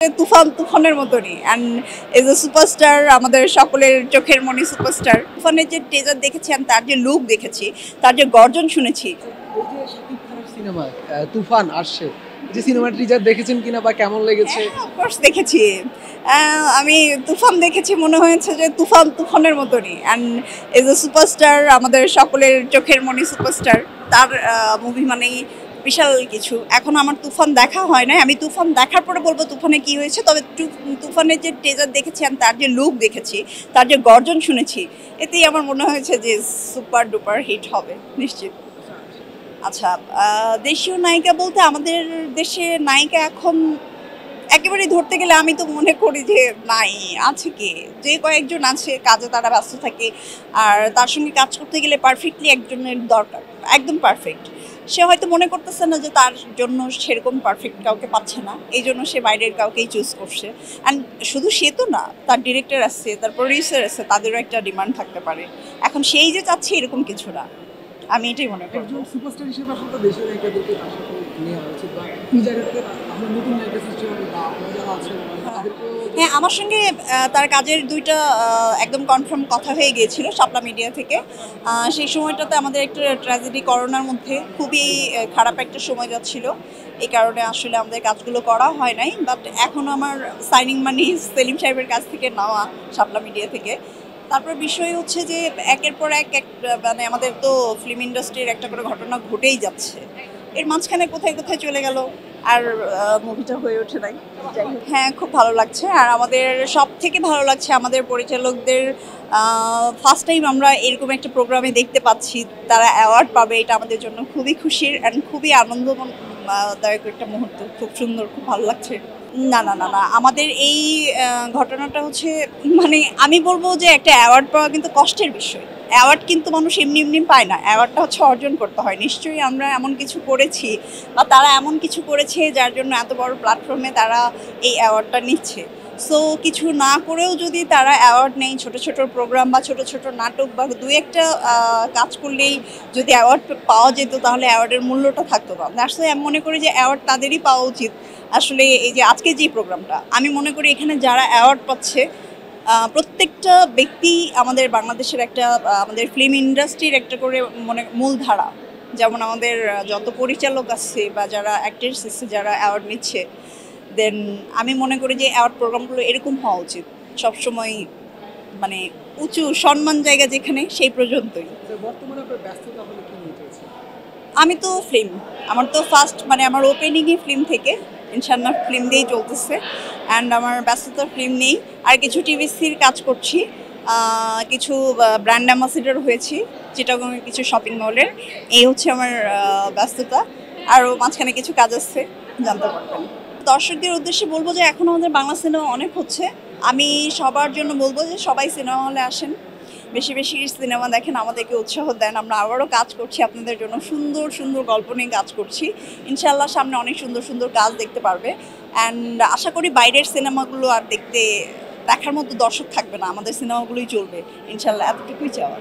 তুফান তুফানের মতনই and as a superstar আমাদের সকলের চোখের মনি সুপারস্টার তুফানের যে ট্রেজার দেখেছি and তার যে লুক দেখেছি তার যে গর্জন শুনেছি এই যে শাকিব খানের সিনেমা তুফান আসছে, যে সিনেমার টিজার দেখেছেন কিনা বা কেমন লেগেছে? অফকোর্স দেখেছি। আমি তুফান দেখেছি, মনে হয়েছে যে তুফান তুফানের মতনই অ্যান্ড এজ এ সুপারস্টার আমাদের সকলের চোখের মনি সুপারস্টার তার মুভি মানেই বিশাল কিছু। এখন আমার তুফান দেখা হয় না, আমি তুফান দেখার পরে বলবো তুফানে কি হয়েছে। তবে তুফানের যে ট্রেজার দেখেছি and তার যে লুক দেখেছি, তার যে গর্জন শুনেছি, এতেই আমার মনে হয়েছে যে সুপার ডুপার হিট হবে নিশ্চিত। আচ্ছা, দেশীয় নায়িকা বলতে আমাদের দেশে নায়িকা এখন একেবারেই ধরতে গেলে আমি তো মনে করি যে নাই, আছে কি, যে কয়েকজন আছে কাজে তারা ব্যস্ত থাকে, আর তার সঙ্গে কাজ করতে গেলে পারফেক্টলি একজনের দরকার, একদম পারফেক্ট। সে হয়তো মনে করতেছে না যে তার জন্য সেরকম পারফেক্ট কাউকে পাচ্ছে না, এই জন্য সে বাইরের কাউকেই চুজ করছে। অ্যান্ড শুধু সে তো না, তার ডিরেক্টর আছে, তার প্রডিউসার আছে, তাদেরও একটা ডিমান্ড থাকতে পারে। এখন সেই যে চাচ্ছে এরকম কিছু না, আমি এটাই মনে করি। একজন সুপারস্টার হিসেবে আসলে দেশের নায়িকাদেরকে তার সাথে নেওয়া উচিত, বা এই জায়গাতে আপনার নতুন নায়িকা সৃষ্টি হবে বা আপনারা যারা আছেন তাদেরকেও। হ্যাঁ, আমার সঙ্গে তার কাজের দুইটা একদম কনফার্ম কথা হয়ে গিয়েছিল শাপলা মিডিয়া থেকে। সেই সময়টাতে আমাদের একটা ট্র্যাজেডি, করোনার মধ্যে খুবই খারাপ একটা সময় যাচ্ছিল, এই কারণে আসলে আমাদের কাজগুলো করা হয় নাই। বাট এখন আমার সাইনিং মানি সেলিম সাহেবের কাছ থেকে নেওয়া, শাপলা মিডিয়া থেকে। তারপর বিষয় হচ্ছে যে একের পর এক মানে আমাদের তো ফিল্ম ইন্ডাস্ট্রির একটা করে ঘটনা ঘটেই যাচ্ছে, এর মাঝখানে কোথায় কোথায় চলে গেল আর মুভিটা হয়ে ওঠে নাই। যাই হোক, হ্যাঁ খুব ভালো লাগছে। আর আমাদের সব থেকে ভালো লাগছে আমাদের পরিচালকদের, ফার্স্ট টাইম আমরা এরকম একটা প্রোগ্রামে দেখতে পাচ্ছি, তারা অ্যাওয়ার্ড পাবে, এটা আমাদের জন্য খুবই খুশির অ্যান্ড খুবই আনন্দদায়ক একটা মুহূর্ত। খুব সুন্দর, খুব ভালো লাগছে। না না না না, আমাদের এই ঘটনাটা হচ্ছে, মানে আমি বলবো যে একটা অ্যাওয়ার্ড পাওয়া কিন্তু কষ্টের বিষয়। অ্যাওয়ার্ড কিন্তু মানুষ এমনি এমনি পায় না, অ্যাওয়ার্ডটা হচ্ছে অর্জন করতে হয়। নিশ্চয়ই আমরা এমন কিছু করেছি বা তারা এমন কিছু করেছে যার জন্য এত বড় প্ল্যাটফর্মে তারা এই অ্যাওয়ার্ডটা নিচ্ছে। সো কিছু না করেও যদি তারা অ্যাওয়ার্ড নেই, ছোট ছোট প্রোগ্রাম বা ছোট ছোট নাটক বা দু একটা কাজ করলেই যদি অ্যাওয়ার্ড পাওয়া যেত, তাহলে অ্যাওয়ার্ডের মূল্যটা থাকতো না। আসলে আমি মনে করি যে অ্যাওয়ার্ড তাদেরই পাওয়া উচিত। আসলে এই যে আজকে যে প্রোগ্রামটা, আমি মনে করি এখানে যারা অ্যাওয়ার্ড পাচ্ছে প্রত্যেকটা ব্যক্তি আমাদের বাংলাদেশের একটা আমাদের ফিল্ম ইন্ডাস্ট্রির একটা করে মূলধারা। যেমন আমাদের যত পরিচালক আছে বা যারা অ্যাক্টরস আছে যারা অ্যাওয়ার্ড নিচ্ছে, দেন আমি মনে করি যে অ্যাওয়ার্ড প্রোগ্রামগুলো এরকম হওয়া উচিত সবসময়, মানে উঁচু সম্মান জায়গা যেখানে সেই পর্যন্তই। বর্তমানে আপনার ব্যস্ততা হলে কি নিয়ে চলছে? আমি তো ফিল্ম, আমার তো ফার্স্ট মানে আমার ওপেনিংই ফিল্ম থেকে, ইনশাল্লাহ ফিল্ম দিয়েই চলতেছে। অ্যান্ড আমার ব্যস্ততা ফিল্ম নেই, আর কিছু টিভিসির কাজ করছি, কিছু ব্র্যান্ড অ্যাম্বাসেডর হয়েছি চিটাগংয়ের কিছু শপিং মলের। এই হচ্ছে আমার ব্যস্ততা। আরও মাঝখানে কিছু কাজ আছে, জানতে পারবেন। দর্শকদের উদ্দেশ্যে বলবো যে এখন আমাদের বাংলা সিনেমা অনেক হচ্ছে। আমি সবার জন্য বলবো যে সবাই সিনেমা হলে আসেন, বেশি বেশি সিনেমা দেখেন, আমাদেরকে উৎসাহ দেন। আমরা আবারও কাজ করছি আপনাদের জন্য, সুন্দর সুন্দর গল্প নিয়ে কাজ করছি। ইনশাআল্লাহ সামনে অনেক সুন্দর সুন্দর কাজ দেখতে পারবে। অ্যান্ড আশা করি বাইরের সিনেমাগুলো আর দেখার মতো দর্শক থাকবে না, আমাদের সিনেমাগুলোই চলবে ইনশাআল্লাহ, এতটুকুই চাওয়া।